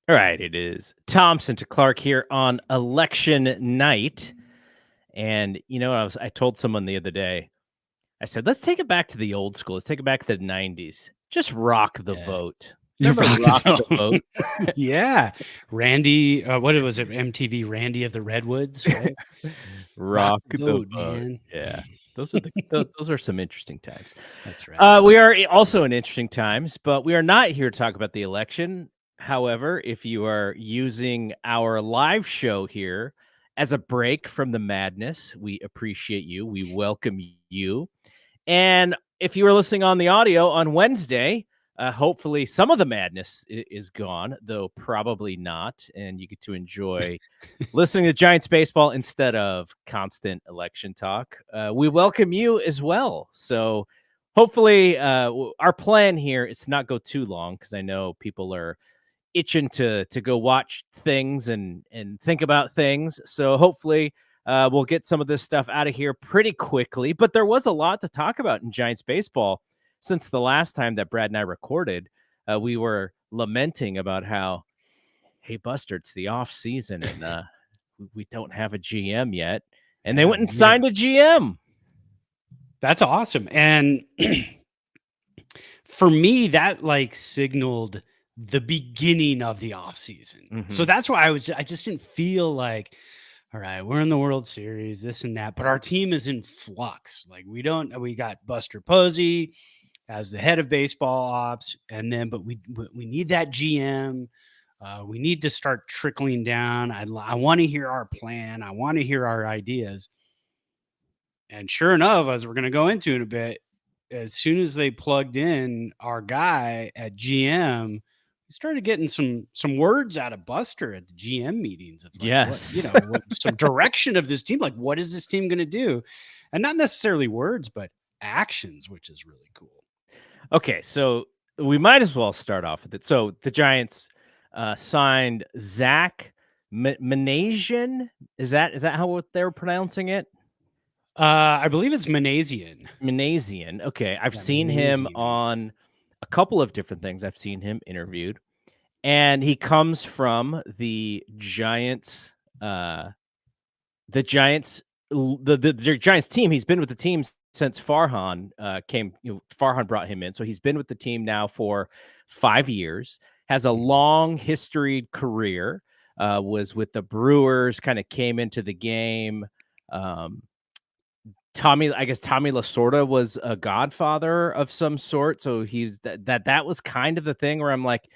All right, it is Thompson to Clark here on election night. And I told someone the other day, I said, let's take it back to the old school. Let's take it back to the 90s. Just rock the Yeah. vote. You Remember rock rock the the vote. vote? Yeah. Randy, what was it? MTV Randy of the Redwoods, right? Rock Rock the the vote, vote. man. Yeah. Those are some interesting times. That's right. We are also in interesting times, but we are not here to talk about the election. However, if you are using our live show here as a break from the madness, we appreciate you. We welcome you. And if you were listening on the audio on Wednesday, hopefully some of the madness is gone, though probably not. And you get to enjoy listening to Giants baseball instead of constant election talk. We welcome you as well. So hopefully our plan here is to not go too long, because I know people are itching to go watch things and think about things. So hopefully we'll get some of this stuff out of here pretty quickly. But there was a lot to talk about in Giants baseball since the last time that Brad and I recorded. We were lamenting about how, hey, Buster, it's the off season and we don't have a GM yet. And they went and signed a GM. That's awesome. And for me, that signaled the beginning of the offseason. Mm-hmm. So that's why I just didn't feel like, all right, we're in the World Series, this and that, but our team is in flux. We got Buster Posey as the head of baseball ops, and then, but we need that GM. We need to start trickling down. I want to hear our plan. I want to hear our ideas. And sure enough, as we're going to go into in a bit, as soon as they plugged in our guy at GM, we started getting some words out of Buster at the GM meetings of yes, some direction of this team. Like, what is this team going to do? And not necessarily words, but actions, which is really cool. Okay, so we might as well start off with it. So the Giants signed Zack Minasian. Is that how they're pronouncing it? I believe it's Minasian. Minasian. Okay, I've seen him on a couple of different things. I've seen him interviewed, and he comes from the Giants. The Giants team. He's been with the team since Farhan came. Farhan brought him in, so he's been with the team now for 5 years. Has a long historied career. Was with the Brewers. Kind of came into the game. Tommy Lasorda was a godfather of some sort. So he's that was kind of the thing where I'm like,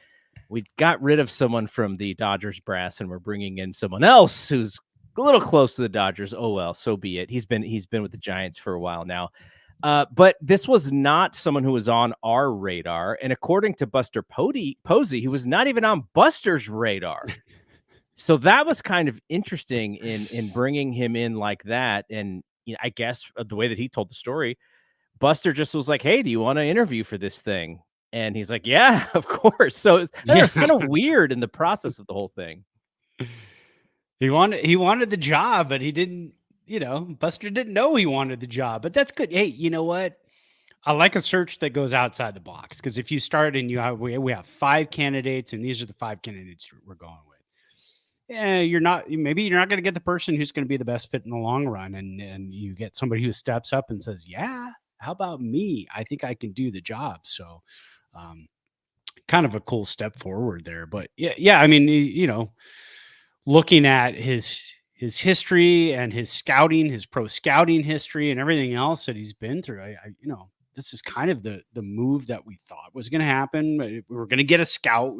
we got rid of someone from the Dodgers brass and we're bringing in someone else who's a little close to the Dodgers. Oh, well, so be it. He's been with the Giants for a while now. But this was not someone who was on our radar. And according to Buster Posey, he was not even on Buster's radar. So that was kind of interesting in bringing him in like that. And I guess the way that he told the story, Buster just was like, hey, do you want to interview for this thing? And he's like, yeah, of course. So it was kind of weird in the process of the whole thing. He wanted the job, but he didn't, Buster didn't know he wanted the job, but that's good. Hey, you know what? I like a search that goes outside the box, because if you start and we have 5 candidates and these are the 5 candidates we're going with. Yeah, maybe you're not going to get the person who's going to be the best fit in the long run. And you get somebody who steps up and says, yeah, how about me? I think I can do the job. So, kind of a cool step forward there, but yeah. I mean, looking at his history and his scouting, his pro scouting history and everything else that he's been through, this is kind of the move that we thought was going to happen. We were going to get a scout.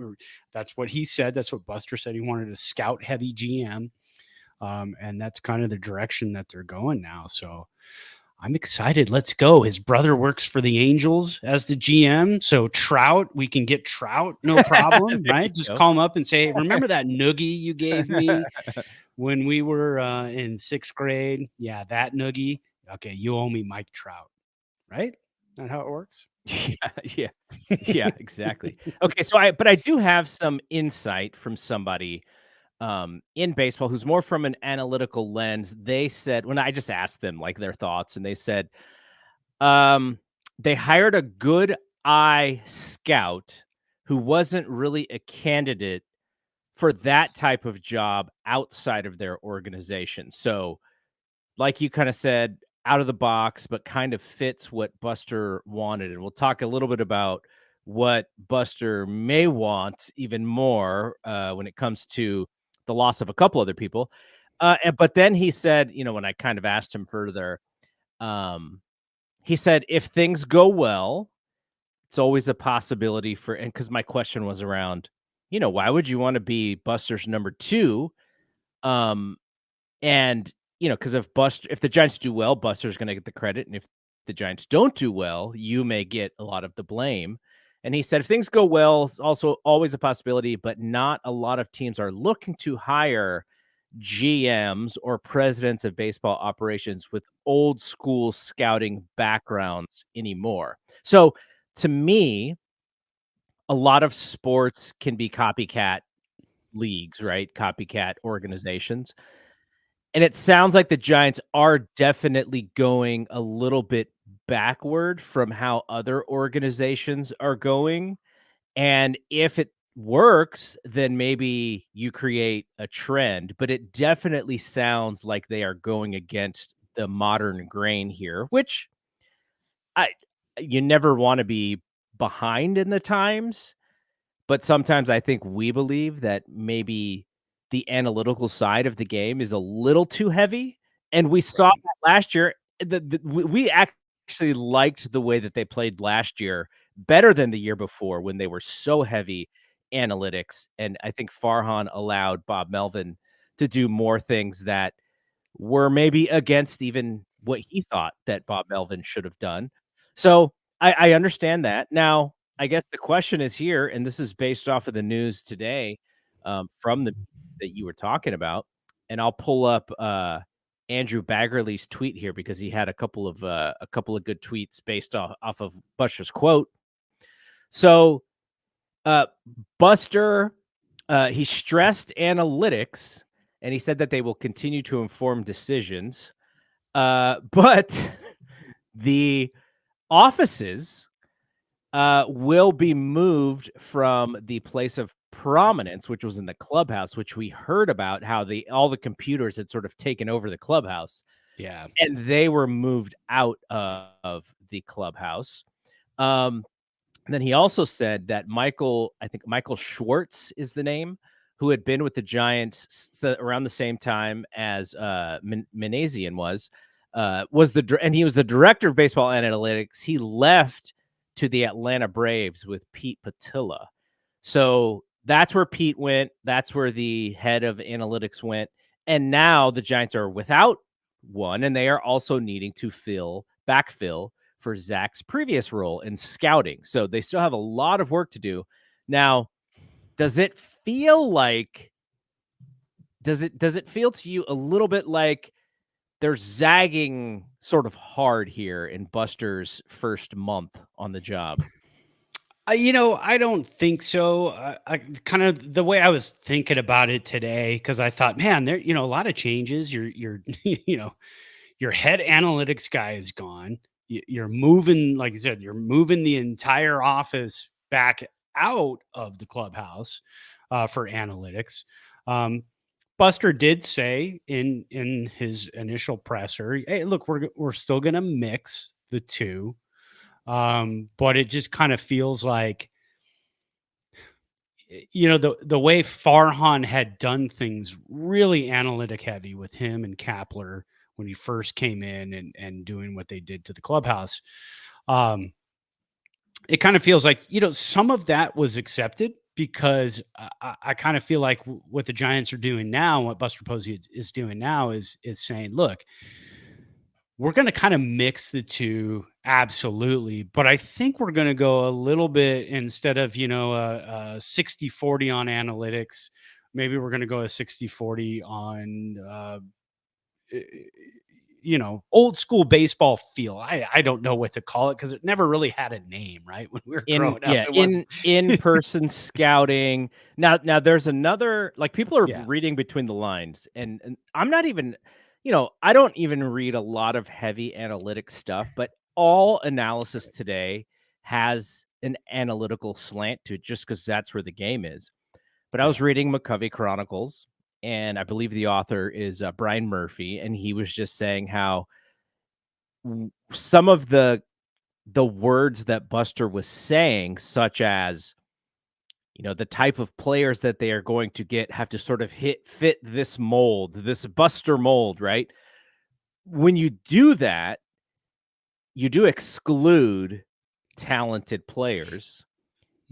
That's what he said. That's what Buster said. He wanted a scout heavy GM. And that's kind of the direction that they're going now. So I'm excited. Let's go. His brother works for the Angels as the GM. So Trout, we can get Trout. No problem, right? Just call him up and say, hey, remember that noogie you gave me when we were in 6th grade? Yeah, that noogie. Okay, you owe me Mike Trout, right? Not how it works. Yeah, exactly. Okay, so I do have some insight from somebody in baseball who's more from an analytical lens. They said, when I just asked them like their thoughts, and they said they hired a good eye scout who wasn't really a candidate for that type of job outside of their organization. So, like you kind of said, out of the box, but kind of fits what Buster wanted. And we'll talk a little bit about what Buster may want even more when it comes to the loss of a couple other people. But then he said, when I kind of asked him further, um, he said, if things go well, it's always a possibility for, and because my question was around, why would you want to be Buster's number two? Um, and, because if the Giants do well, Buster's gonna get the credit, and if the Giants don't do well, you may get a lot of the blame. And he said, if things go well, it's also always a possibility, but not a lot of teams are looking to hire GMs or presidents of baseball operations with old school scouting backgrounds anymore. So, to me, a lot of sports can be copycat leagues, right? Copycat organizations. And it sounds like the Giants are definitely going a little bit backward from how other organizations are going. And if it works, then maybe you create a trend. But it definitely sounds like they are going against the modern grain here, which I you never want to be behind in the times. But sometimes I think we believe that maybe the analytical side of the game is a little too heavy, and we saw Right. that last year. We actually liked the way that they played last year better than the year before when they were so heavy analytics, and I think Farhan allowed Bob Melvin to do more things that were maybe against even what he thought that Bob Melvin should have done. So, I understand that. Now, I guess the question is here, and this is based off of the news today, from the that you were talking about, and I'll pull up, Andrew Baggerly's tweet here because he had a couple of good tweets based off of Buster's quote. So, uh, Buster, he stressed analytics, and he said that they will continue to inform decisions. But the offices will be moved from the place of prominence, which was in the clubhouse, which we heard about how all the computers had sort of taken over the clubhouse, Yeah. and they were moved out of the clubhouse. Um, and then he also said that I think Michael Schwartz is the name, who had been with the Giants around the same time as Minasian and he was the director of baseball analytics. He left to the Atlanta Braves with Pete Patilla. So that's where Pete went. That's where the head of analytics went. And now the Giants are without one, and they are also needing to backfill for Zack's previous role in scouting. So they still have a lot of work to do. Now, does it feel to you a little bit like they're zagging sort of hard here in Buster's first month on the job? I don't think so. I kind of the way I was thinking about it today, because I thought, man, there, a lot of changes. Your head analytics guy is gone. You're moving, like you said, you're moving the entire office back out of the clubhouse for analytics. Um, Buster did say in his initial presser, "Hey, look, we're still going to mix the two." But it just kind of feels like, the way Farhan had done things really analytic heavy with him and Kapler when he first came in and doing what they did to the clubhouse. Um, it kind of feels like, some of that was accepted because I kind of feel like what the Giants are doing now, what Buster Posey is doing now is saying, look, we're going to kind of mix the two, absolutely. But I think we're going to go a little bit, instead of, a 60-40 on analytics, maybe we're going to go a 60-40 on, eh, old school baseball feel. I don't know what to call it because it never really had a name, right? When we were growing up, it was, In-person scouting. Now there's another, like, people are yeah. reading between the lines, and I'm not even, I don't even read a lot of heavy analytic stuff, but all analysis today has an analytical slant to it just because that's where the game is. but I was reading McCovey Chronicles, and I believe the author is Brian Murphy, and he was just saying how some of the words that Buster was saying, such as, the type of players that they are going to get have to sort of fit this mold, this Buster mold, right? When you do that, you do exclude talented players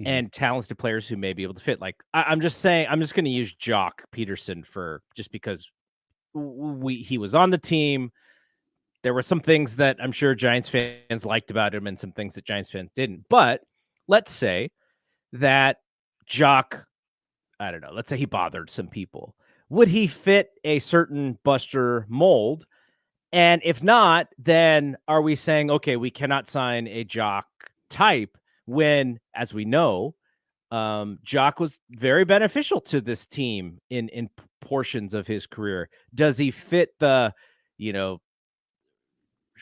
and talented players who may be able to fit. Like I'm just saying, I'm just going to use Jock Peterson just because he was on the team. There were some things that I'm sure Giants fans liked about him and some things that Giants fans didn't. But let's say that Jock, I don't know, let's say he bothered some people. Would he fit a certain Buster mold? And if not, then are we saying, okay, we cannot sign a Jock type when, as we know, Jock was very beneficial to this team in portions of his career? Does he fit the,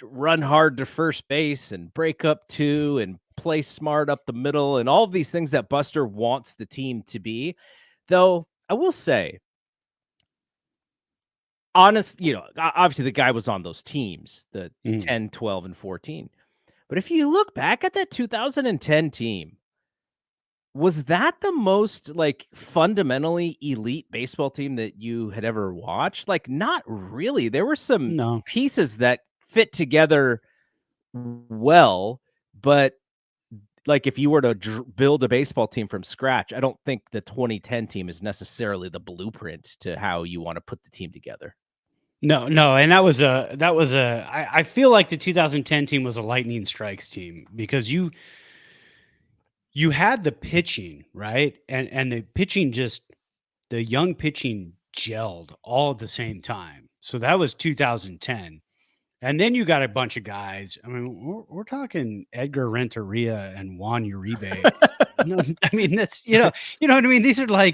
run hard to first base and break up two and play smart up the middle and all of these things that Buster wants the team to be? Though I will say, obviously the guy was on those teams, the 10, 12, and 14. But if you look back at that 2010 team, was that the most fundamentally elite baseball team that you had ever watched? Not really. There were some pieces that fit together well, but if you were to build a baseball team from scratch, I don't think the 2010 team is necessarily the blueprint to how you want to put the team together. No, and I feel like the 2010 team was a lightning strikes team because you had the pitching, right? And the pitching the young pitching gelled all at the same time. So that was 2010. And then you got a bunch of guys. I mean, we're talking Edgar Renteria and Juan Uribe. I mean, that's, you know what I mean? These are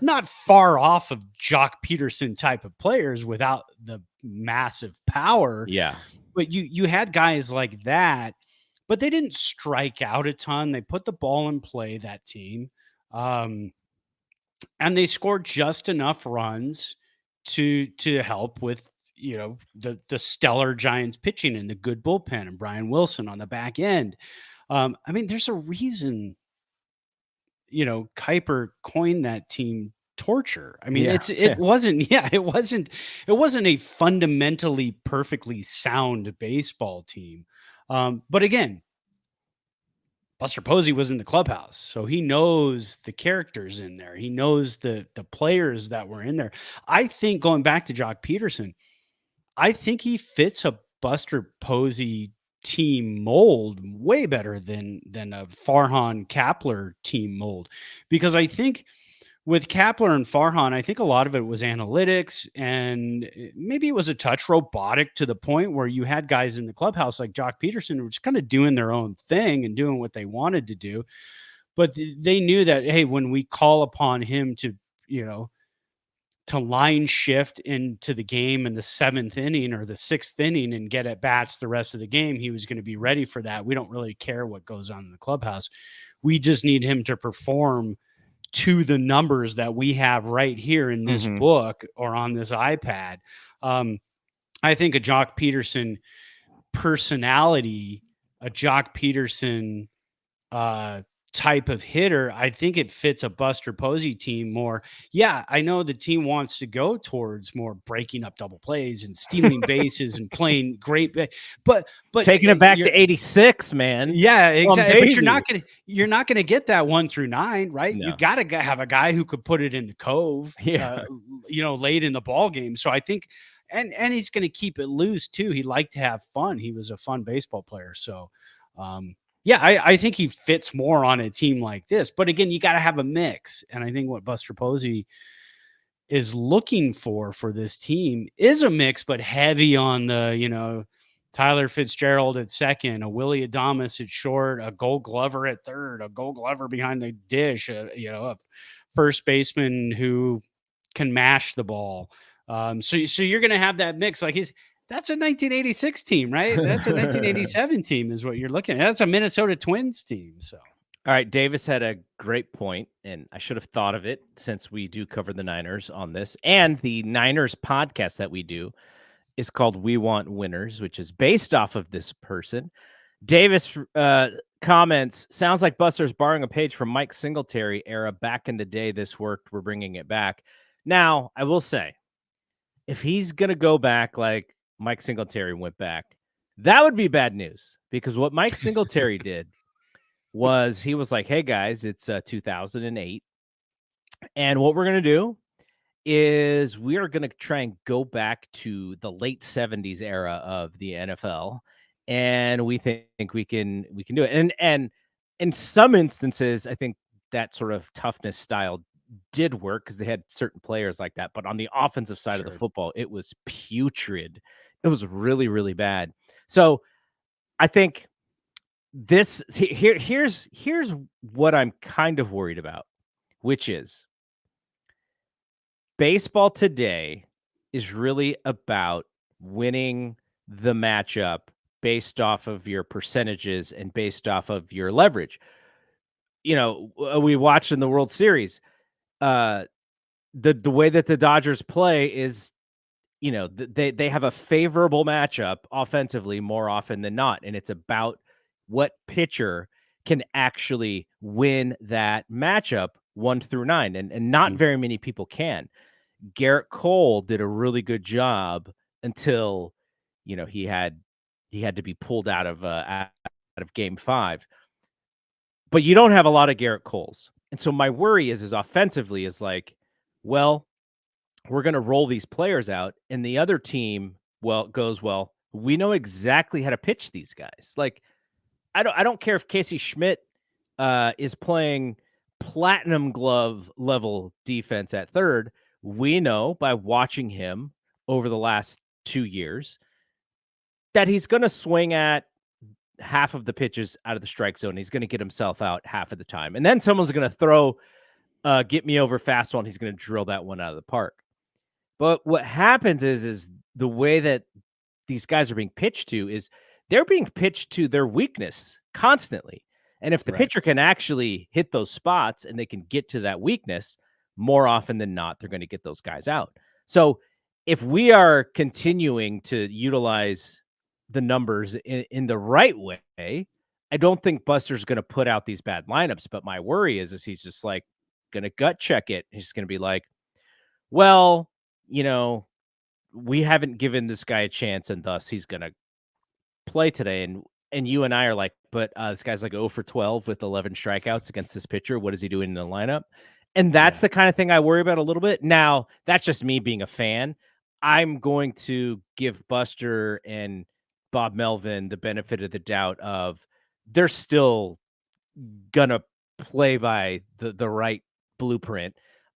not far off of Jock Peterson type of players without the massive power. Yeah. But you had guys like that, but they didn't strike out a ton. They put the ball in play, that team. And they scored just enough runs to help with, the stellar Giants pitching and the good bullpen and Brian Wilson on the back end. I mean, there's a reason, Kuiper coined that team torture. I mean, it wasn't a fundamentally perfectly sound baseball team. But again, Buster Posey was in the clubhouse, so he knows the characters in there. He knows the players that were in there. I think, going back to Jock Peterson, I think he fits a Buster Posey team mold way better than a Farhan Kapler team mold, because I think with Kapler and Farhan, I think a lot of it was analytics, and maybe it was a touch robotic to the point where you had guys in the clubhouse like Jock Peterson who were just kind of doing their own thing and doing what they wanted to do. But they knew that, hey, when we call upon him to, to line shift into the game in the 7th inning or the 6th inning and get at bats the rest of the game, he was going to be ready for that. We don't really care what goes on in the clubhouse. We just need him to perform to the numbers that we have right here in this book or on this iPad. I think a Jock Peterson personality, a Jock Peterson type of hitter, I think it fits a Buster Posey team more. Yeah, I know the team wants to go towards more breaking up double plays and stealing bases and playing great, but taking it back to 86, man. Yeah, exactly. But you're not gonna get that 1 through 9, right? No. You gotta have a guy who could put it in the cove, late in the ball game. So I think, and he's gonna keep it loose too. He liked to have fun. He was a fun baseball player. So, yeah, I think he fits more on a team like this. But again, you got to have a mix. And I think what Buster Posey is looking for this team is a mix, but heavy on the, Tyler Fitzgerald at second, a Willie Adames at short, a Gold Glover at third, a Gold Glover behind the dish, a first baseman who can mash the ball. So you're going to have that mix. That's a 1986 team, right? That's a 1987 team is what you're looking at. That's a Minnesota Twins team. So All right, Davis had a great point, and I should have thought of it since we do cover the Niners on this. And the Niners podcast that we do is called We Want Winners, which is based off of this person. Davis comments, sounds like Buster's borrowing a page from Mike Singletary era. Back in the day, this worked. We're bringing it back. Now, I will say, if he's going to go back like Mike Singletary went back, that would be bad news, because what Mike Singletary did was he was like, hey, guys, it's 2008. And what we're going to do is we are going to try and go back to the late 70s era of the NFL, and we think we can do it. And in some instances, I think that sort of toughness style did work because they had certain players like that. But on the offensive side of the Sure. football, it was putrid. It was really, really bad. So I think here's what I'm kind of worried about, which is baseball today is really about winning the matchup based off of your percentages and based off of your leverage. We watched in the World Series, the way that the Dodgers play is, they have a favorable matchup offensively more often than not, and it's about what pitcher can actually win that matchup 1 through 9, and not very many people can. Garrett Cole did a really good job until, he had to be pulled out of Game 5. But you don't have a lot of Garrett Coles, and so my worry is offensively is like, well, we're going to roll these players out, and the other team goes, well, we know exactly how to pitch these guys. Like, I don't care if Casey Schmidt is playing platinum glove level defense at third. We know by watching him over the last 2 years that he's going to swing at half of the pitches out of the strike zone. He's going to get himself out half of the time. And then someone's going to throw get me over fastball, and he's going to drill that one out of the park. But what happens is the way that these guys are being pitched to is they're being pitched to their weakness constantly. And if the pitcher can actually hit those spots and they can get to that weakness, more often than not, they're going to get those guys out. So if we are continuing to utilize the numbers in the right way, I don't think Buster's going to put out these bad lineups. But my worry is he's just like going to gut check it. He's going to be like, well, we haven't given this guy a chance, and thus he's going to play today. And you and I are like, but this guy's like 0 for 12 with 11 strikeouts against this pitcher. What is he doing in the lineup? And that's the kind of thing I worry about a little bit. Now, that's just me being a fan. I'm going to give Buster and Bob Melvin the benefit of the doubt of they're still gonna play by the right blueprint.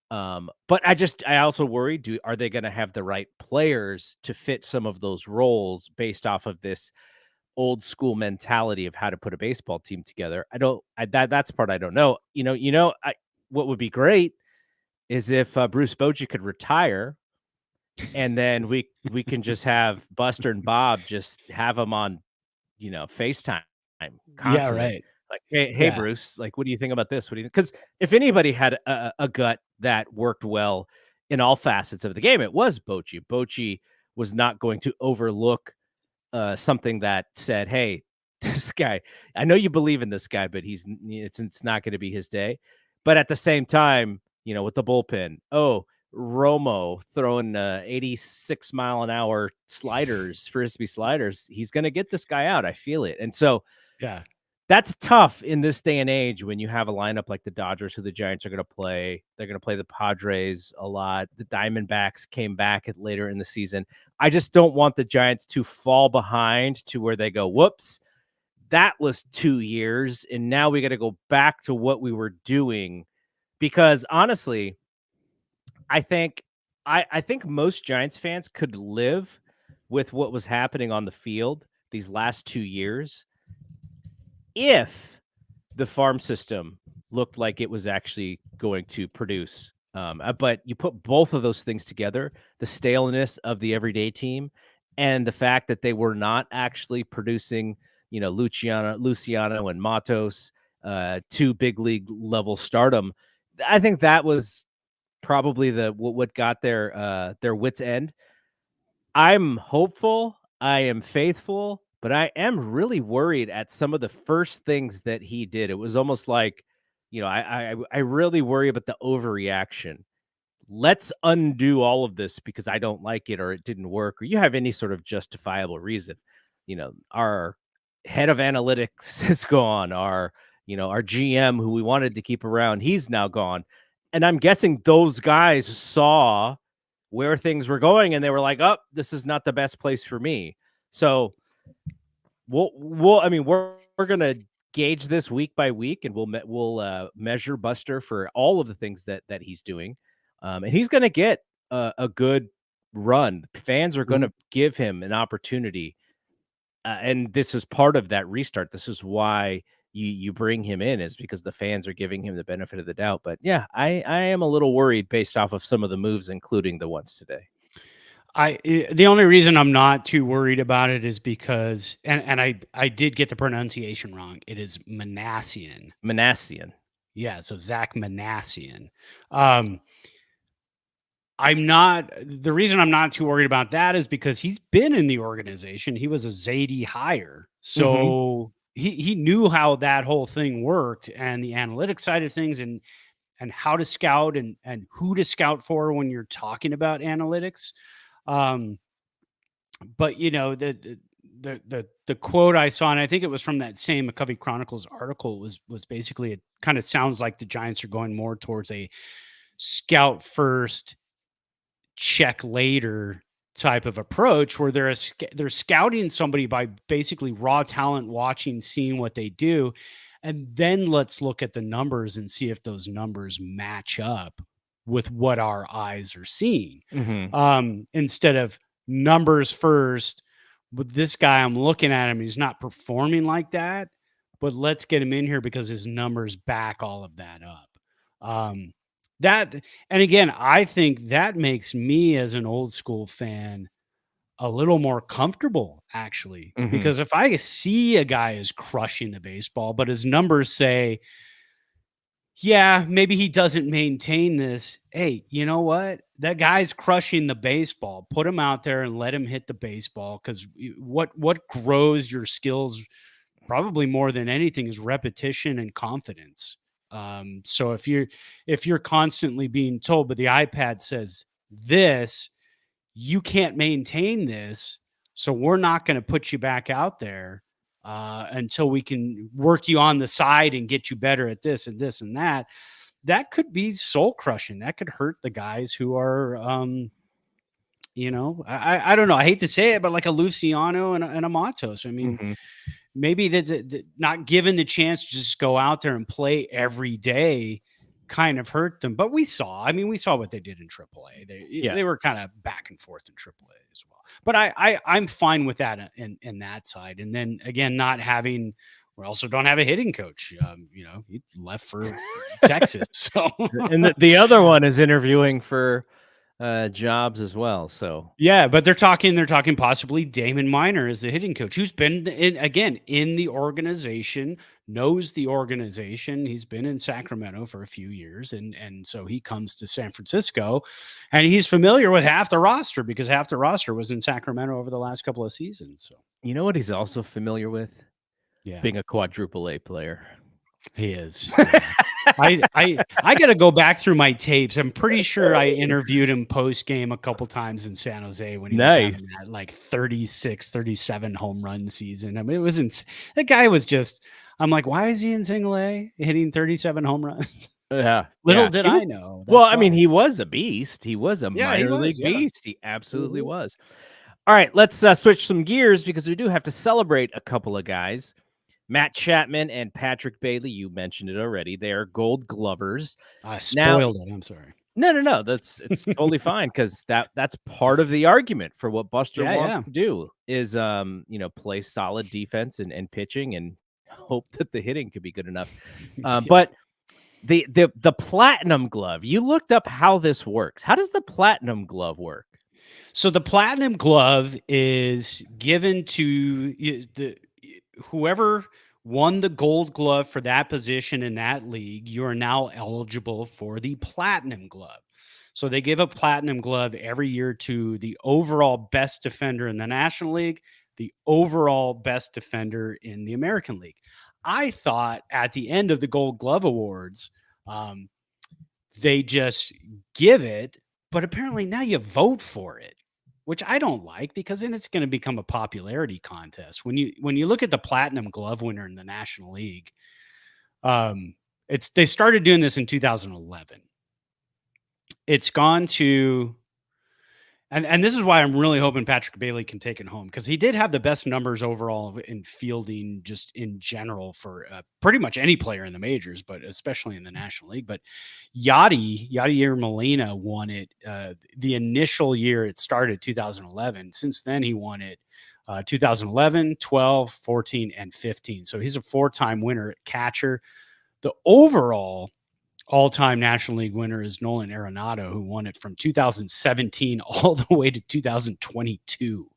But I also worry, are they gonna have the right players to fit some of those roles based off of this old school mentality of how to put a baseball team together? That's part I don't know. What would be great is if Bruce Bochy could retire, and then we can just have Buster and Bob just have them on, FaceTime constantly. Yeah, right. Like, hey, Bruce, like, what do you think about this? What do you think? Because if anybody had a gut that worked well in all facets of the game, it was Bochy. Bochy was not going to overlook something that said, hey, this guy, I know you believe in this guy, but it's not going to be his day. But at the same time, with the bullpen, Romo throwing 86 mile an hour sliders, frisbee sliders, he's going to get this guy out. I feel it. And so, that's tough in this day and age when you have a lineup like the Dodgers, who the Giants are going to play. They're going to play the Padres a lot. The Diamondbacks came back later in the season. I just don't want the Giants to fall behind to where they go, whoops, that was 2 years, and now we got to go back to what we were doing. Because honestly, I think most Giants fans could live with what was happening on the field these last 2 years if the farm system looked like it was actually going to produce. But you put both of those things together, the staleness of the everyday team and the fact that they were not actually producing, Luciano and Matos, to big league level stardom. I think that was probably what got their wits end. I'm hopeful, I am faithful, but I am really worried at some of the first things that he did. It was almost like, I really worry about the overreaction. Let's undo all of this because I don't like it or it didn't work or you have any sort of justifiable reason. Our head of analytics is gone. Our GM who we wanted to keep around, he's now gone. And I'm guessing those guys saw where things were going and they were like, "Oh, this is not the best place for me." So we're going to gauge this week by week and we'll measure Buster for all of the things that he's doing. And he's going to get a good run. Fans are going to give him an opportunity. And this is part of that restart. This is why you bring him in, is because the fans are giving him the benefit of the doubt. But yeah, I am a little worried based off of some of the moves, including the ones today. The only reason I'm not too worried about it is because, and I did get the pronunciation wrong. It is Minasian. Minasian. Yeah, so Zack Minasian. The reason I'm not too worried about that is because he's been in the organization. He was a Zadie hire. So he knew how that whole thing worked and the analytics side of things and how to scout and who to scout for when you're talking about analytics. But the quote I saw, and I think it was from that same McCovey Chronicles article, was basically, it kind of sounds like the Giants are going more towards a scout first, check later type of approach, where they're scouting somebody by basically raw talent, watching, seeing what they do, and then let's look at the numbers and see if those numbers match up with what our eyes are seeing. Instead of numbers first, with this guy, I'm looking at him, he's not performing like that, but let's get him in here because his numbers back all of that up. And again, I think that makes me, as an old school fan, a little more comfortable, actually, because if I see a guy is crushing the baseball, but his numbers say, yeah, maybe he doesn't maintain this. Hey, you know what? That guy's crushing the baseball. Put him out there and let him hit the baseball, because what grows your skills probably more than anything is repetition and confidence. So if you're constantly being told, but the iPad says this, you can't maintain this, so we're not going to put you back out there until we can work you on the side and get you better at this and this and that. That could be soul crushing. That could hurt the guys who are, I don't know. I hate to say it, but like a Luciano and a Matos. I mean, maybe that's not given the chance to just go out there and play every day kind of hurt them. But we saw what they did in AAA. They were kind of back and forth in AAA as well. But I'm fine with that in that side. And then again, we also don't have a hitting coach. He left for Texas. So and the other one is interviewing for jobs as well. So yeah, but they're talking possibly Damon Minor as the hitting coach, who's been in the organization, knows the organization. He's been in Sacramento for a few years, and so he comes to San Francisco, and he's familiar with half the roster because half the roster was in Sacramento over the last couple of seasons. So you know what he's also familiar with? Yeah, being a quadruple A player. He is. Yeah. I got to go back through my tapes. I'm pretty sure I interviewed him post game a couple times in San Jose when he was having that like 36, 37 home run season. I mean, that guy was just, I'm like, why is he in single A hitting 37 home runs? Yeah. Little did I know. I mean, he was a beast. He was a minor league beast. He absolutely was. All right, let's switch some gears because we do have to celebrate a couple of guys. Matt Chapman and Patrick Bailey, you mentioned it already. They are Gold Glovers. I spoiled it. I'm sorry. No. It's totally fine because that's part of the argument for what Buster wants to do is play solid defense and pitching and hope that the hitting could be good enough. But the platinum glove, you looked up how this works. How does the platinum glove work? So the platinum glove is given to whoever won the Gold Glove for that position in that league, you are now eligible for the Platinum Glove. So they give a Platinum Glove every year to the overall best defender in the National League, the overall best defender in the American League. I thought at the end of the Gold Glove Awards, they just give it, but apparently now you vote for it, which I don't like, because then it's going to become a popularity contest. When you look at the Platinum Glove winner in the National League, they started doing this in 2011. It's gone to, and this is why I'm really hoping Patrick Bailey can take it home, because he did have the best numbers overall in fielding, just in general, for pretty much any player in the majors, but especially in the National League. But Yadier Molina won it the initial year it started, 2011. Since then, he won it 2011, 12, 14, and 15. So he's a 4-time winner at catcher. The overall all-time National League winner is Nolan Arenado, who won it from 2017 all the way to 2022.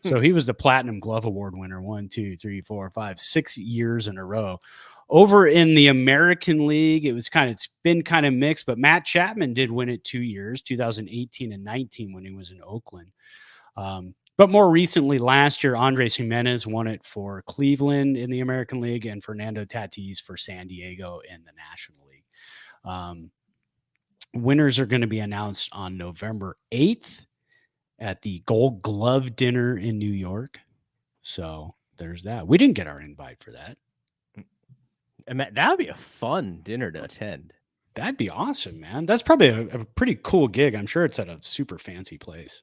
So he was the Platinum Glove Award winner 6 years in a row. Over in the American League, it's been kind of mixed, but Matt Chapman did win it 2 years, 2018 and 19, when he was in Oakland. But more recently, last year, Andres Jimenez won it for Cleveland in the American League, and Fernando Tatis for San Diego in the National League. Winners are going to be announced on November 8th at the Gold Glove dinner in New York. So there's that. We didn't get our invite for that. And that would be a fun dinner to attend. That'd be awesome, man. That's probably a pretty cool gig. I'm sure it's at a super fancy place.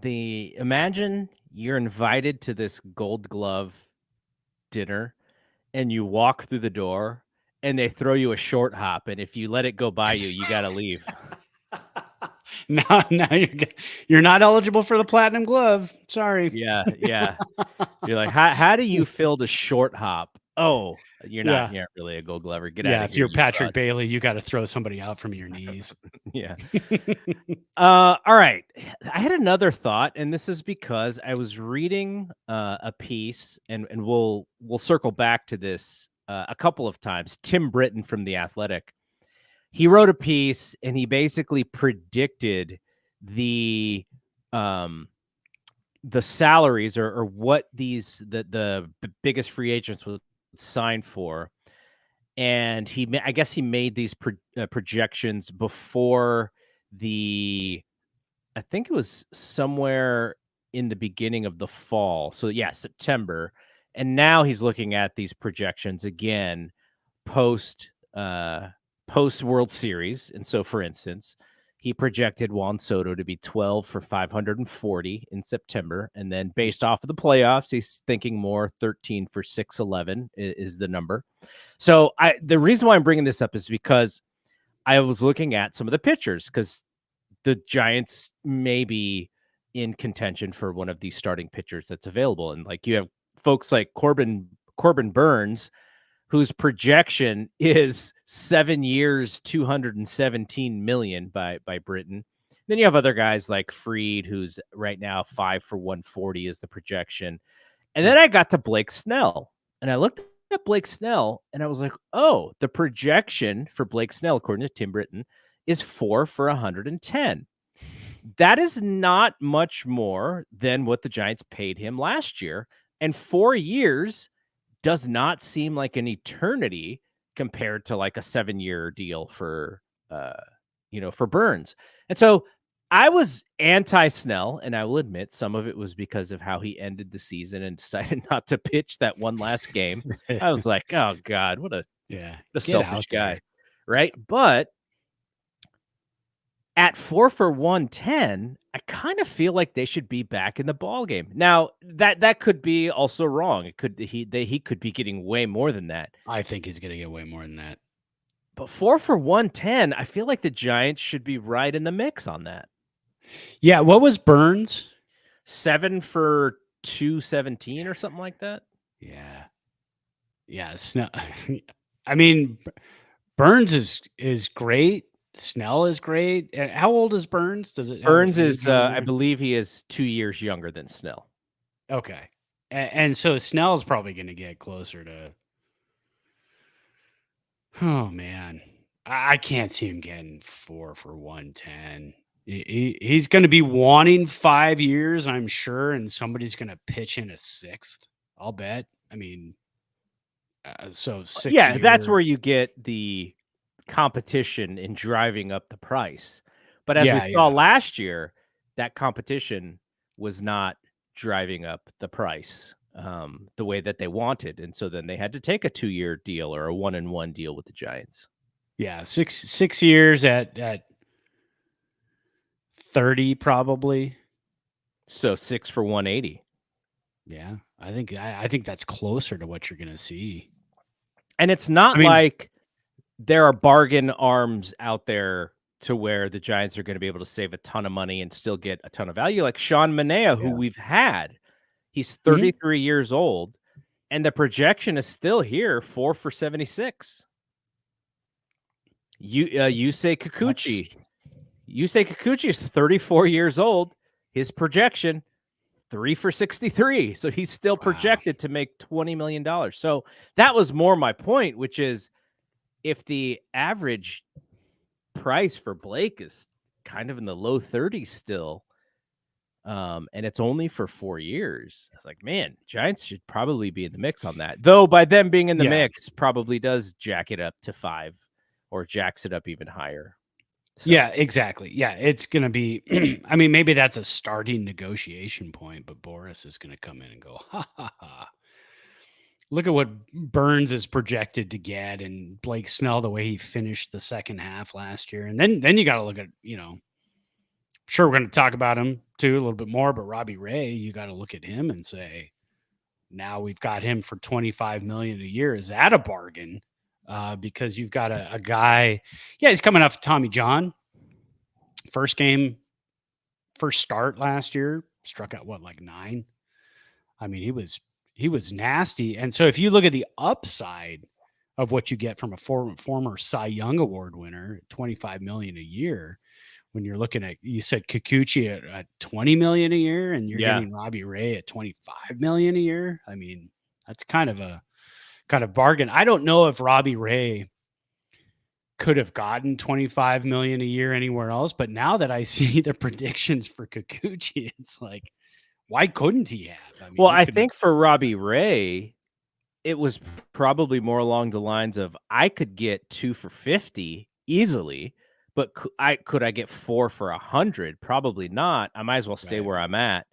Imagine you're invited to this Gold Glove dinner and you walk through the door and they throw you a short hop, and if you let it go by you, you got to leave. Now you're not eligible for the Platinum Glove. Sorry. Yeah. You're like, how do you fill the short hop? Oh, you're not really a Gold Glover. Get out of here. If you're Patrick Bailey, you got to throw somebody out from your knees. Yeah. All right. I had another thought, and this is because I was reading a piece, and we'll circle back to this a couple of times. Tim Britton from The Athletic, he wrote a piece, and he basically predicted the salaries or what the biggest free agents would sign for. And I guess he made these projections before I think it was somewhere in the beginning of the fall. So yeah, September. And now he's looking at these projections again, post World Series. And so, for instance, he projected Juan Soto to be 12 for 540 in September. And then based off of the playoffs, he's thinking more 13 for 611 is the number. So the reason why I'm bringing this up is because I was looking at some of the pitchers, because the Giants may be in contention for one of these starting pitchers that's available. And like, you have folks like Corbin Burns, whose projection is 7 years, $217 million by Britton. Then you have other guys like Fried, who's right now 5 for 140 is the projection. And then I got to Blake Snell, and I looked at Blake Snell, and I was like, oh, the projection for Blake Snell, according to Tim Britton, is 4 for 110. That is not much more than what the Giants paid him last year. And 4 years does not seem like an eternity compared to like a 7-year deal for Burns. And so I was anti-Snell, and I will admit some of it was because of how he ended the season and decided not to pitch that one last game. I was like, oh God, what a selfish guy. Right. But at 4 for 110, I kind of feel like they should be back in the ball game. Now, that could be also wrong. It could he could be getting way more than that. I think he's going to get way more than that. But 4 for 110, I feel like the Giants should be right in the mix on that. Yeah, what was Burns? 7 for 217 or something like that. Yeah. It's not, I mean, Burns is great. Snell is great. How old is Burns? Burns is, I believe he is 2 years younger than Snell. Okay. and so Snell's probably going to get closer to. Oh man, I can't see him getting 4 for 110. He's going to be wanting 5 years, I'm sure, and somebody's going to pitch in a sixth. I'll bet. I mean, so 6 Yeah, that's years. where you get the competition in driving up the price. But as we Yeah, saw yeah. last year, that competition was not driving up the price the way that they wanted. And so then they had to take a 2-year deal or a 1-and-1 deal with the Giants. Yeah, 6 years at 30 probably. So 6 for 180. Yeah, I think that's closer to what you're going to see. And it's not I mean, like there are bargain arms out there to where the Giants are going to be able to save a ton of money and still get a ton of value. Like Sean Manaea, who yeah. we've had, he's Mhm. 33 years old, and the projection is still here, 4 for 76. Yusei Kikuchi. Yusei Kikuchi is 34 years old. His projection, 3 for 63. So he's still projected to make $20 million. So that was more my point, which is if the average price for Blake is kind of in the low 30s still, and it's only for 4 years, it's like, man, Giants should probably be in the mix on that. Though by them being in the mix probably does jack it up to 5 or jacks it up even higher. So. Yeah, exactly. Yeah, it's going to be, I mean, maybe that's a starting negotiation point, but Boris is going to come in and go, ha, ha, ha. Look at what Burns is projected to get and Blake Snell, the way he finished the second half last year. And then you got to look at, sure, we're going to talk about him too a little bit more, but Robbie Ray, you got to look at him and say, now we've got him for $25 million a year. Is that a bargain? Because you've got a guy, he's coming off Tommy John. First start last year, struck out like 9. I mean, he was nasty. And so if you look at the upside of what you get from a former Cy Young Award winner, $25 million a year, when you're looking at, you said Kikuchi at $20 million a year, and you're getting Robbie Ray at $25 million a year. I mean, that's kind of bargain. I don't know if Robbie Ray could have gotten $25 million a year anywhere else, but now that I see the predictions for Kikuchi, it's like, why couldn't he have? I mean, I think for Robbie Ray, it was probably more along the lines of I could get 2 for 50 easily, but could I get 4 for 100? Probably not. I might as well stay where I'm at.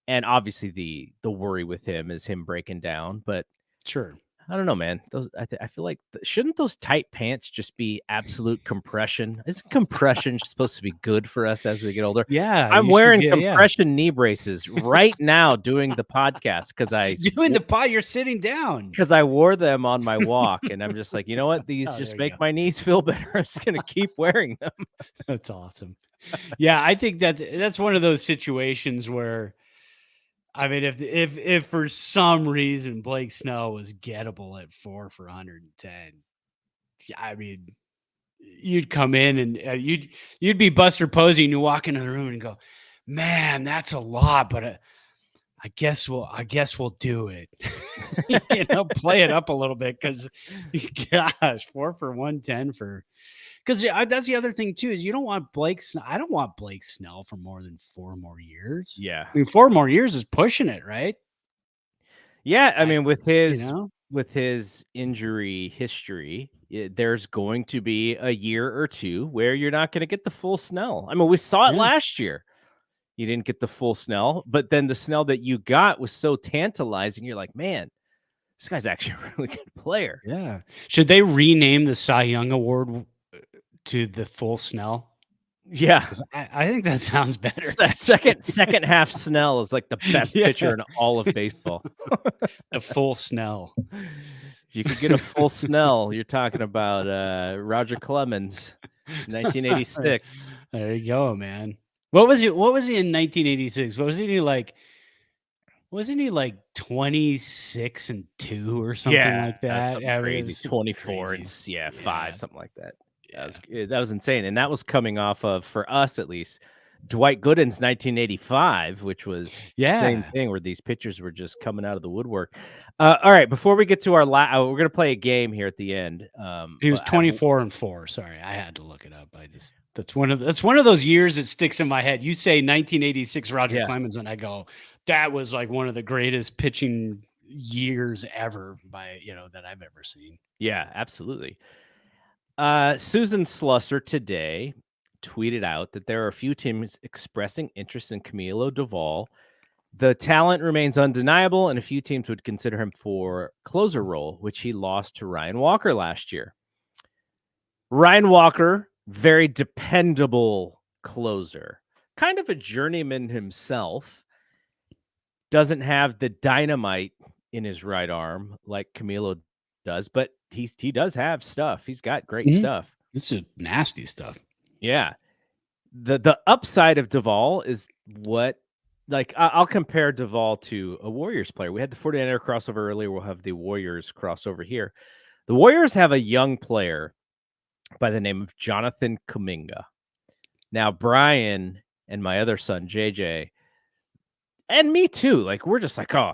And obviously the worry with him is him breaking down, but sure. I don't know, man. I feel like shouldn't those tight pants just be absolute compression? Isn't compression supposed to be good for us as we get older? Yeah, I'm wearing compression knee braces right now doing the podcast because you're sitting down because I wore them on my walk, and I'm just like, you know what? These just make my knees feel better. I'm just gonna keep wearing them. That's awesome. Yeah, I think that's one of those situations where, I mean, if for some reason Blake Snell was gettable at 4 for 110, I mean, you'd come in and you'd be Buster Posey, and you walk into the room and go, man, that's a lot, but I guess we'll do it. Play it up a little bit, because gosh, 4 for 110 for. Because that's the other thing too, is you don't want Blake. I don't want Blake Snell for more than 4 more years. Yeah, I mean, 4 more years is pushing it, right? Yeah, I mean, with his injury history, there's going to be a year or two where you're not going to get the full Snell. I mean, we saw it last year. You didn't get the full Snell, but then the Snell that you got was so tantalizing. You're like, man, this guy's actually a really good player. Yeah. Should they rename the Cy Young Award to the full Snell? Yeah, I think that sounds better. Second half Snell is like the best pitcher in all of baseball. The full Snell. If you could get a full Snell, you're talking about Roger Clemens, 1986. There you go, man. What was he in 1986? Wasn't he like 26-2 or something like that? Something crazy. 24 and 5, something like that. That was insane. And that was coming off of, for us at least, Dwight Gooden's 1985, which was same Yeah. thing where these pitchers were just coming out of the woodwork. All right, before we get to our we're gonna play a game here at the end. He was But have 24-4. Sorry, I had to look it up. That's one of those years that sticks in my head. You say 1986 Roger yeah, Clemens, and I go, that was like one of the greatest pitching years ever that I've ever seen. yeah, absolutely. Susan Slusser today tweeted out that there are a few teams expressing interest in Camilo Duvall. The talent remains undeniable, and a few teams would consider him for closer role, which he lost to Ryan Walker last year. Ryan Walker, very dependable closer, kind of a journeyman himself. Doesn't have the dynamite in his right arm like Camilo does, but he does have stuff. He's got great stuff. This is nasty stuff. Yeah. The upside of Duvall is what, like, I'll compare Duvall to a Warriors player. We had the 49er crossover earlier. We'll have the Warriors crossover here. The Warriors have a young player by the name of Jonathan Kuminga. Now, Brian and my other son, JJ, and me too, like, we're just like, oh,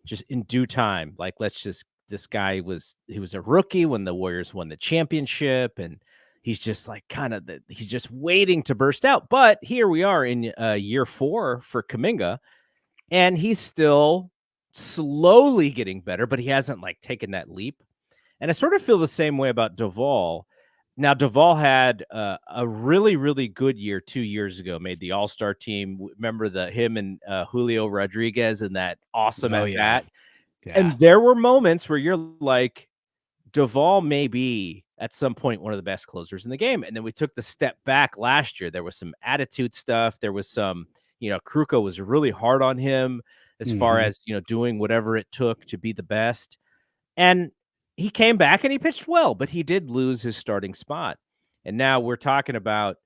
just in due time. Like, this guy was a rookie when the Warriors won the championship, and he's just like he's just waiting to burst out. But here we are in year 4 for Kuminga, and he's still slowly getting better, but he hasn't like taken that leap. And I sort of feel the same way about Duvall. Now, Duvall had a really, really good year 2 years ago, made the All-Star team. Remember him and Julio Rodriguez and that awesome at bat. Yeah. And there were moments where you're like, Duvall may be at some point one of the best closers in the game. And then we took the step back last year. There was some attitude stuff. There was some, Kruko was really hard on him as far as, doing whatever it took to be the best. And he came back and he pitched well, but he did lose his starting spot. And now we're talking about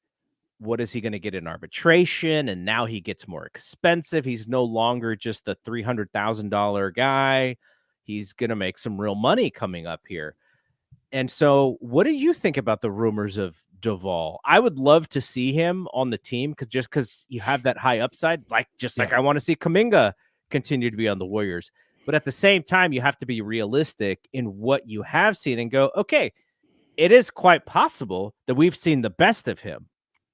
what is he going to get in arbitration? And now he gets more expensive. He's no longer just the $300,000 guy. He's going to make some real money coming up here. And so what do you think about the rumors of Duvall? I would love to see him on the team because you have that high upside, like I want to see Kuminga continue to be on the Warriors. But at the same time, you have to be realistic in what you have seen and go, okay, it is quite possible that we've seen the best of him.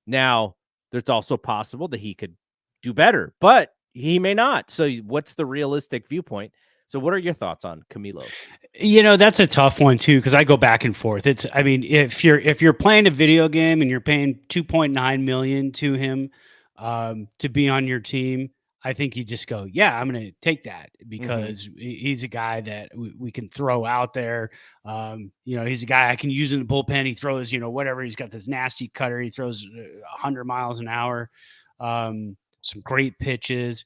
Now, there's also possible that he could do better, but he may not. So what's the realistic viewpoint? So what are your thoughts on Camilo? That's a tough one too, because I go back and forth. If you're playing a video game and you're paying $2.9 million to him to be on your team, I think you just go, yeah, I'm going to take that because he's a guy that we can throw out there. He's a guy I can use in the bullpen. He throws, whatever. He's got this nasty cutter. He throws 100 miles an hour, some great pitches.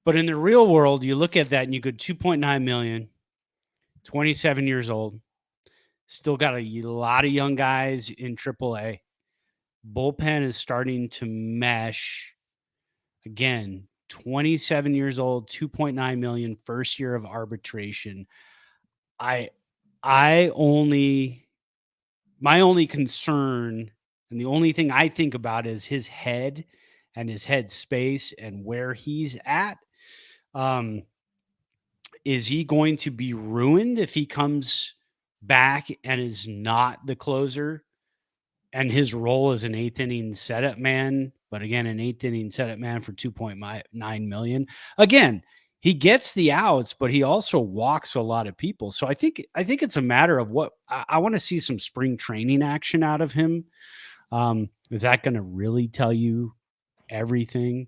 But in the real world, you look at that and you go 2.9 million, 27 years old, still got a lot of young guys in AAA. Bullpen is starting to mesh again. 27 years old, 2.9 million, first year of arbitration. My only concern and the only thing I think about is his head and his head space and where he's at. Is he going to be ruined if he comes back and is not the closer and his role as an 8th inning setup man? But again, an 8th inning setup man for 2.9 million. Again, he gets the outs, but he also walks a lot of people. So I think it's a matter of what I want to see some spring training action out of him. Is that going to really tell you everything?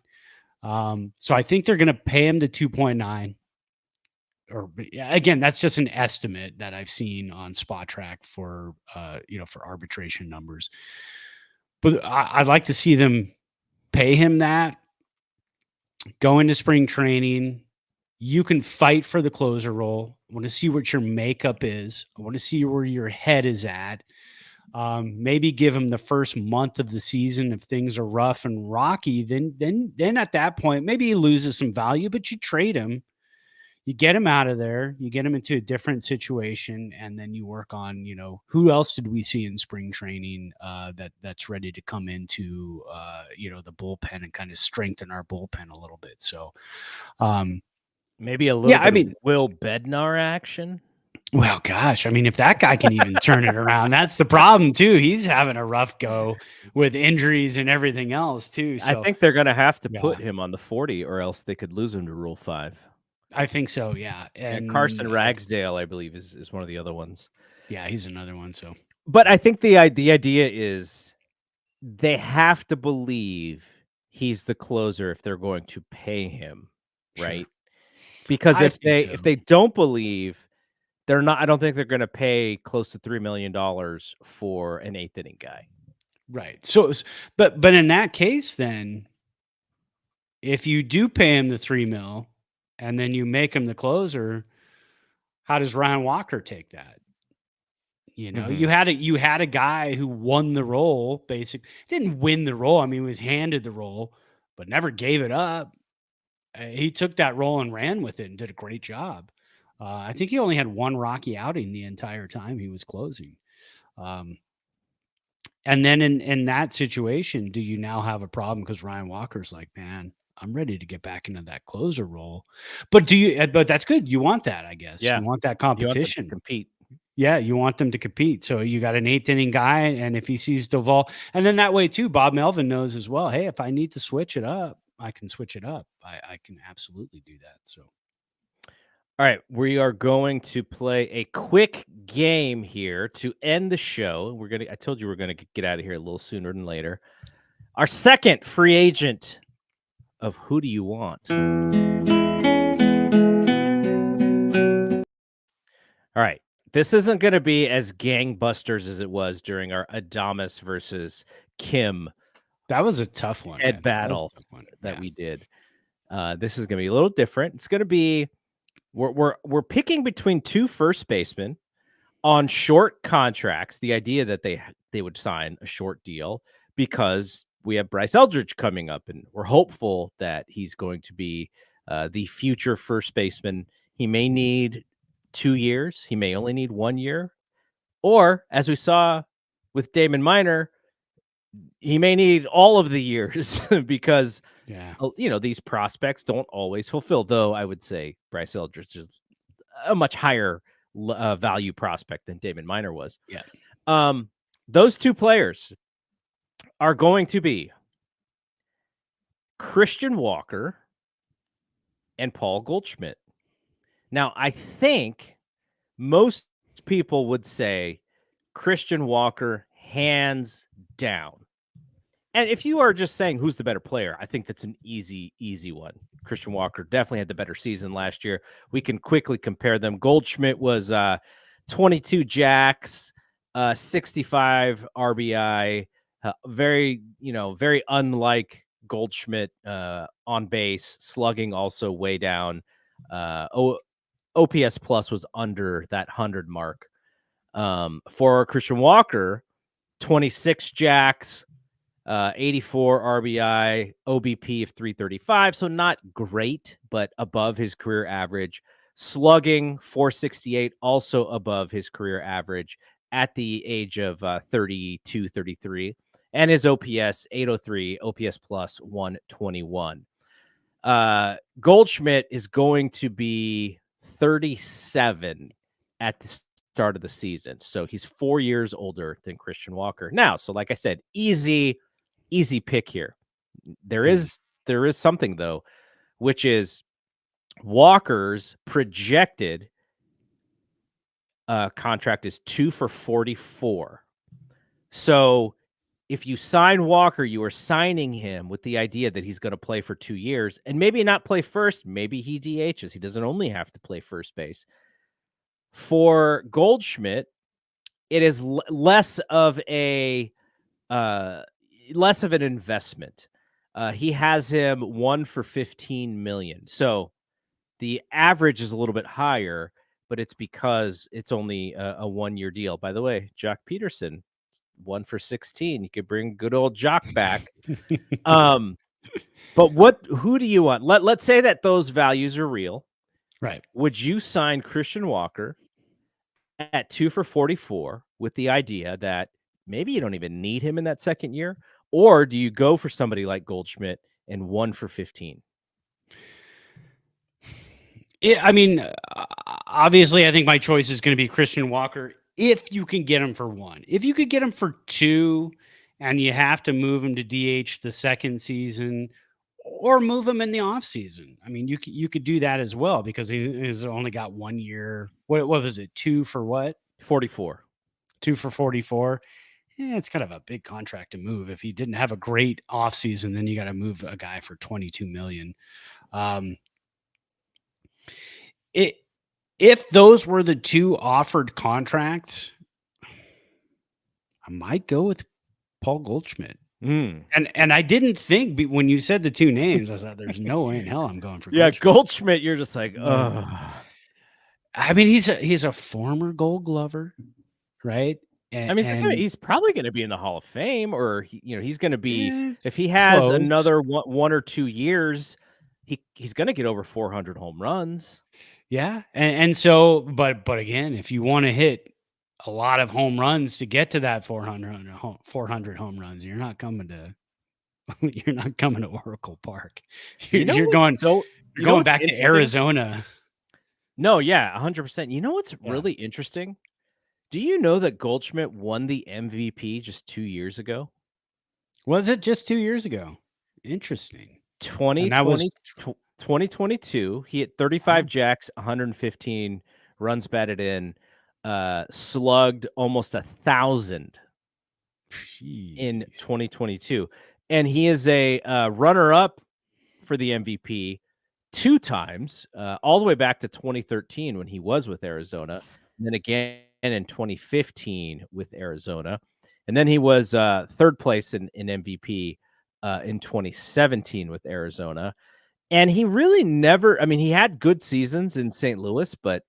So I think they're going to pay him the 2.9. Or again, that's just an estimate that I've seen on Spot Track for for arbitration numbers. But I'd like to see them pay him that, go into spring training. You can fight for the closer role. I want to see what your makeup is. I want to see where your head is at. Maybe give him the first month of the season. If things are rough and rocky, then at that point, maybe he loses some value, but you trade him. You get him out of there, you get him into a different situation, and then you work on, who else did we see in spring training that's ready to come into the bullpen and kind of strengthen our bullpen a little bit. So maybe a little I bit mean, of Will Bednar action. well, gosh, I mean, if that guy can even turn it around, that's the problem too. He's having a rough go with injuries and everything else too. I So think they're going to have to yeah, put him on the 40 or else they could lose him to Rule 5. I think so. Yeah. And And Carson Ragsdale, I believe, is one of the other ones. yeah, he's another one. So, But I think the idea is they have to believe he's the closer if they're going to pay him, right? sure. Because I think if so. they don't believe, they're not. I don't think they're going to pay close to $3 million for an 8th inning guy. Right. So, but in that case, then if you do pay him the $3 million and then you make him the closer, how does Ryan Walker take that? You had a guy who won the role, basically didn't win the role. I mean, he was handed the role, but never gave it up. He took that role and ran with it and did a great job. I think he only had one Rocky outing the entire time he was closing. And then in that situation, do you now have a problem? Because Ryan Walker's like, man, I'm ready to get back into that closer role. But but that's good. You want that, I guess. Yeah. You want that You want them to competition. compete. Yeah, you want them to compete. So you got an 8th inning guy, and if he sees Duvall, and then that way too, Bob Melvin knows as well. Hey, if I need to switch it up, I can switch it up. I can absolutely do that. So All right, we are going to play a quick game here to end the show. I told you we're gonna get out of here a little sooner than later. Our second free agent of Who Do You Want? All right, this isn't going to be as gangbusters as it was during our Adamas versus Kim that was a tough one. head battle that we did. This is going to be a little different. It's going to be we're picking between 2 first basemen on short contracts. The idea that they would sign a short deal because we have Bryce Eldridge coming up, and we're hopeful that he's going to be the future first baseman. He may need 2 years. He may only need 1 year. Or, as we saw with Damon Minor, he may need all of the years because, these prospects don't always fulfill. Though I would say Bryce Eldridge is a much higher value prospect than Damon Minor was. Yeah. Those 2 players are going to be Christian Walker and Paul Goldschmidt. Now, I think most people would say Christian Walker hands down. And if you are just saying who's the better player, I think that's an easy one. Christian Walker definitely had the better season last year. We can quickly compare them. Goldschmidt was 22 jacks, 65 RBI, very unlike Goldschmidt on base, slugging also way down. OPS plus was under that 100 mark. For Christian Walker, 26 jacks, 84 RBI, OBP of 335. So not great, but above his career average. Slugging 468, also above his career average at the age of 32, 33. And his OPS 803, OPS plus 121. Goldschmidt is going to be 37 at the start of the season. So he's 4 years older than Christian Walker. Now, so like I said, easy pick here. There is something though, which is Walker's projected contract is 2 for $44. So if you sign Walker, you are signing him with the idea that he's going to play for 2 years and maybe not play first. Maybe he DHs. He doesn't only have to play first base. For Goldschmidt, it is less of an investment. He has him 1 for $15 million. So the average is a little bit higher, but it's because it's only a 1-year deal. By the way, Jock Peterson, 1 for 16. You could bring good old Jock back. But who do you want? Let's say that those values are real. Right. Would you sign Christian Walker at 2 for 44 with the idea that maybe you don't even need him in that second year? Or do you go for somebody like Goldschmidt and 1 for 15? I mean, obviously, I think my choice is going to be Christian Walker if you can get him for 1. If you could get him for 2 and you have to move him to DH the second season or move him in the offseason. I mean, you could do that as well because he's only got 1 year. What was it? 2 for what? 44. 2 for 44. It's kind of a big contract to move. If he didn't have a great offseason, then you got to move a guy for 22 million. It If those were the 2 offered contracts, I might go with Paul Goldschmidt. Mm. And I didn't think when you said the 2 names, I thought there's no way in hell I'm going for Yeah, Goldschmidt. Goldschmidt, you're just like, But, ugh. I mean, he's a former Gold Glover, right? I mean, And he's probably going to be in the Hall of Fame, or he's going to be, it's if he has close. another 1 or 2 years, he's going to get over 400 home runs. Yeah, and so, but again, if you want to hit a lot of home runs to get to that 400 home runs, you're not coming to Oracle Park. You know You're what's going back to interesting? Arizona. No, yeah, 100%. You know what's Yeah. really interesting? Do you know that Goldschmidt won the MVP just 2 years ago? Was it just 2 years ago? Interesting. And that was 2022, he hit 35 jacks, 115 runs batted in, slugged almost 1,000 in 2022, and he is a runner-up for the MVP 2 times, all the way back to 2013 when he was with Arizona, and then again in 2015 with Arizona, and then he was 3rd place in MVP in 2017 with Arizona. And he really never, I mean, he had good seasons in St. Louis, but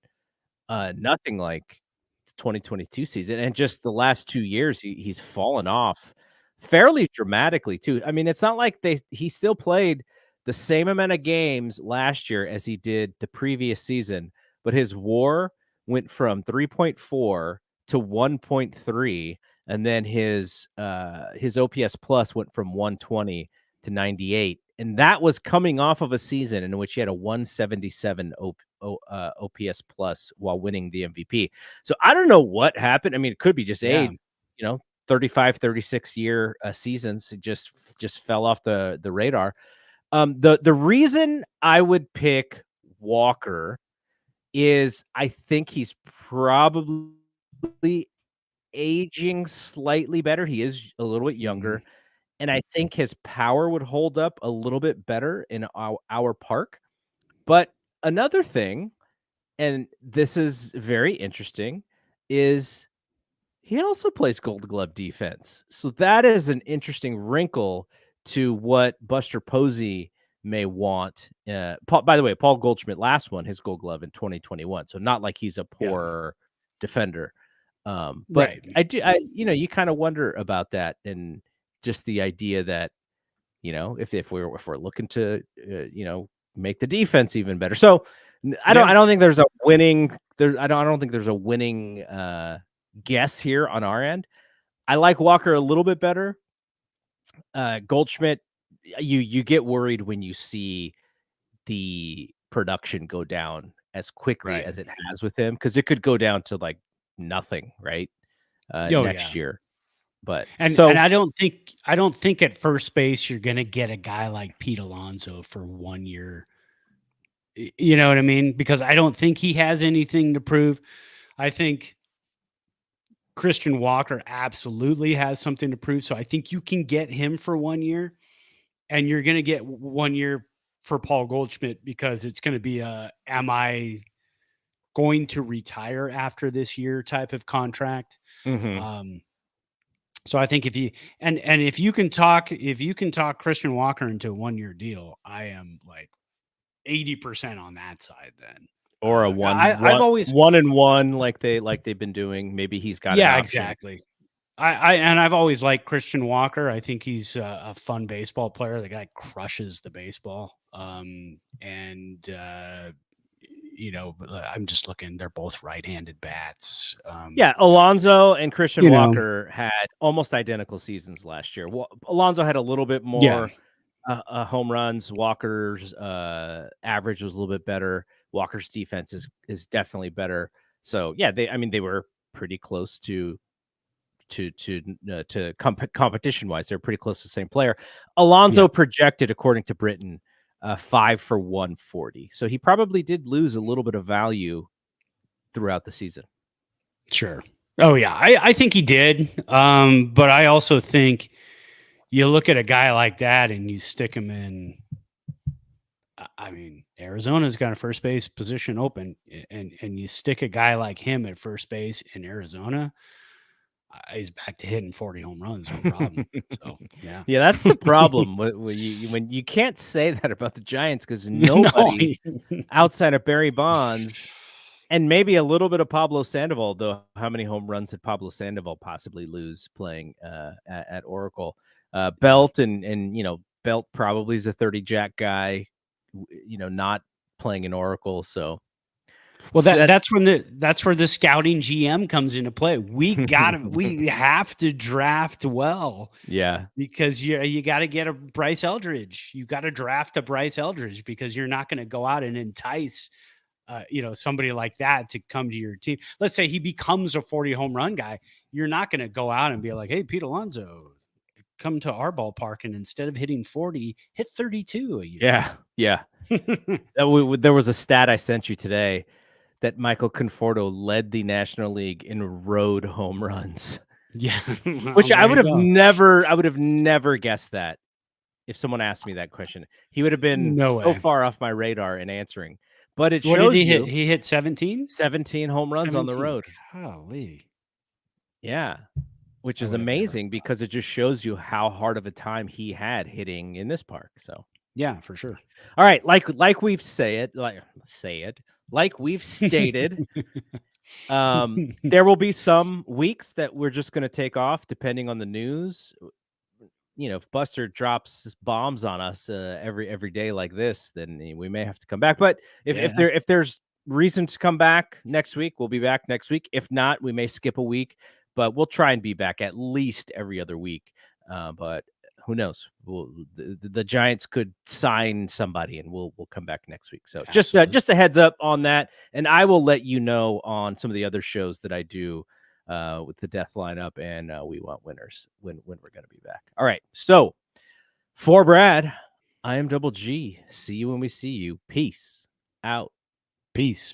nothing like the 2022 season. And just the last 2 years, he's fallen off fairly dramatically too. I mean, it's not like he still played the same amount of games last year as he did the previous season, but his WAR went from 3.4 to 1.3, and then his OPS plus went from 120 to 98. And that was coming off of a season in which he had a 177 OPS plus while winning the MVP. So I don't know what happened. I mean, it could be just age, 35, 36 year seasons just fell off the radar. The reason I would pick Walker is I think he's probably aging slightly better. He is a little bit younger. And I think his power would hold up a little bit better in our park. But another thing, and this is very interesting, is he also plays Gold Glove defense. So that is an interesting wrinkle to what Buster Posey may want. By the way, Paul Goldschmidt last won his Gold Glove in 2021. So not like he's a poor defender. But right. you kind of wonder about that, and just the idea that, if we're looking to, make the defense even better. So I don't think there's a winning I don't think there's a winning guess here on our end. I like Walker a little bit better. Goldschmidt, you get worried when you see the production go down as quickly as it has with him, because it could go down to like nothing, right? Next year. But and I don't think at first base you're gonna get a guy like Pete Alonso for 1 year. You know what I mean? Because I don't think he has anything to prove. I think Christian Walker absolutely has something to prove. So I think you can get him for 1 year, and you're gonna get 1 year for Paul Goldschmidt because it's gonna be am I going to retire after this year type of contract. So I think if you can talk Christian Walker into a 1 year deal, I am like 80% on that side then. Or a I've always 1-1 like they've been doing. Maybe he's got an option. Exactly. I've always liked Christian Walker. I think he's a fun baseball player. The guy crushes the baseball. I'm just looking. They're both right-handed bats. Yeah, Alonso and Christian you know, Walker had almost identical seasons last year. Alonso had a little bit yeah, more home runs. Walker's average was a little bit better. Walker's defense is definitely better. So yeah, they were pretty close to competition wise. They're pretty close to the same player. Alonso projected, according to Britain, 5 for 140. So he probably did lose a little bit of value throughout the season. sure. Oh yeah, I think he did. But I also think you look at a guy like that and you stick him in. I mean, Arizona's got a first base position open, and you stick a guy like him at first base in Arizona, he's back to hitting 40 home runs, no problem. So yeah, Yeah, that's the problem when you can't say that about the Giants because nobody outside of Barry Bonds and maybe a little bit of Pablo Sandoval, though. How many home runs did Pablo Sandoval possibly lose playing at Oracle? Belt and Belt probably is a 30 jack guy, not playing in Oracle. So, well, that's where the scouting GM comes into play. We have to draft well. Yeah, because you got to get a Bryce Eldridge. You got to draft a Bryce Eldridge because you're not going to go out and entice somebody like that to come to your team. Let's say he becomes a 40 home run guy. You're not going to go out and be like, hey, Pete Alonso, come to our ballpark and instead of hitting 40, hit 32 a year. Yeah. There was a stat I sent you today that Michael Conforto led the National League in road home runs. Yeah. Which I would have never guessed that if someone asked me that question. He would have been so far off my radar in answering. But it shows you he hit 17? 17 home runs 17. On the road. Golly. Yeah. Which is amazing because it just shows you how hard of a time he had hitting in this park. So yeah, for sure. All right, like we've like we've stated, there will be some weeks that we're just going to take off depending on the news. If Buster drops bombs on us every day like this, then we may have to come back. But if there's reason to come back next week, we'll be back next week. If not, we may skip a week, but we'll try and be back at least every other week. But who knows? The Giants could sign somebody, and we'll come back next week. So just a heads up on that, and I will let you know on some of the other shows that I do with the Death Lineup and We Want Winners when we're going to be back. All right. So for Brad, I am Double G. See you when we see you. Peace out. Peace.